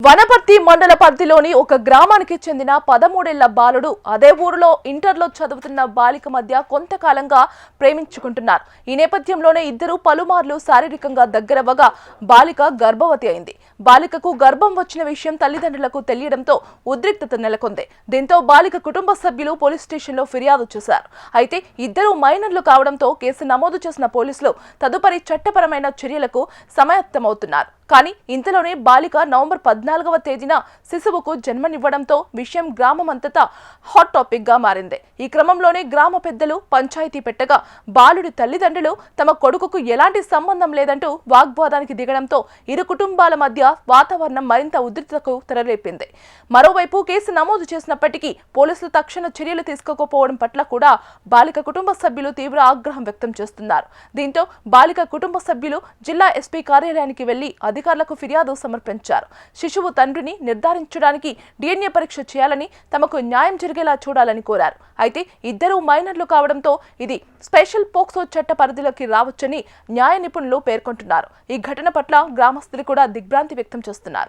వనపర్తి మండల పరిధిలోని ఒక గ్రామానికి చెందిన 13 ఏళ్ల బాలుడు అదే ఊరిలో ఇంటర్లో చదువుతున్న బాలిక మధ్య కొంతకాలంగా ప్రేమించుకుంటున్నారు. ఈ నేపథ్యంలోనే ఇద్దరు పలుమార్లు శారీరకంగా దగ్గరవగా బాలిక గర్భవతి అయింది. బాలికకు గర్భం వచ్చిన విషయం తల్లిదండ్రులకు తెలియడంతో ఉద్రిక్తత నెలకొంది. దీంతో బాలిక కుటుంబ సభ్యులు పోలీస్ స్టేషన్లో ఫిర్యాదు చేశారు. అయితే ఇద్దరు మైనర్లు కావడంతో కేసు నమోదు చేసిన పోలీసులు తదుపరి చట్టపరమైన చర్యలకు సమాయత్తమవుతున్నారు. కానీ ఇంతలోనే బాలిక నవంబర్ 14వ తేదీన శిశువుకు జన్మనివ్వడంతో విషయం గ్రామమంతటా హాట్ టాపిక్ గా మారింది. ఈ క్రమంలోనే గ్రామ పెద్దలు పంచాయతీ పెట్టగా బాలుడి తల్లిదండ్రులు తమ కొడుకుకు ఎలాంటి సంబంధం లేదంటూ వాగ్వాదానికి దిగడంతో ఇరు కుటుంబాల మధ్య వాతావరణం మరింత ఉద్రిక్తతకు తెరలేపింది. మరోవైపు కేసు నమోదు చేసినప్పటికీ పోలీసులు తక్షణ చర్యలు తీసుకోకపోవడం పట్ల కూడా బాలిక కుటుంబ సభ్యులు తీవ్ర ఆగ్రహం వ్యక్తం చేస్తున్నారు. దీంతో బాలిక కుటుంబ సభ్యులు జిల్లా ఎస్పీ కార్యాలయానికి వెళ్లి అధికారులకు ఫిర్యాదు సమర్పించారు. శిశువు తండ్రిని నిర్ధారించడానికి DNA పరీక్ష చేయాలని, తమకు న్యాయం జరిగేలా చూడాలని కోరారు. అయితే ఇద్దరు మైనర్లు కావడంతో ఇది స్పెషల్ పోక్సో చట్ట పరిధిలోకి రావచ్చని న్యాయ నిపుణులు పేర్కొంటున్నారు. ఈ ఘటన పట్ల గ్రామస్తులు కూడా దిగ్భ్రాంతి వ్యక్తం చేస్తున్నారు.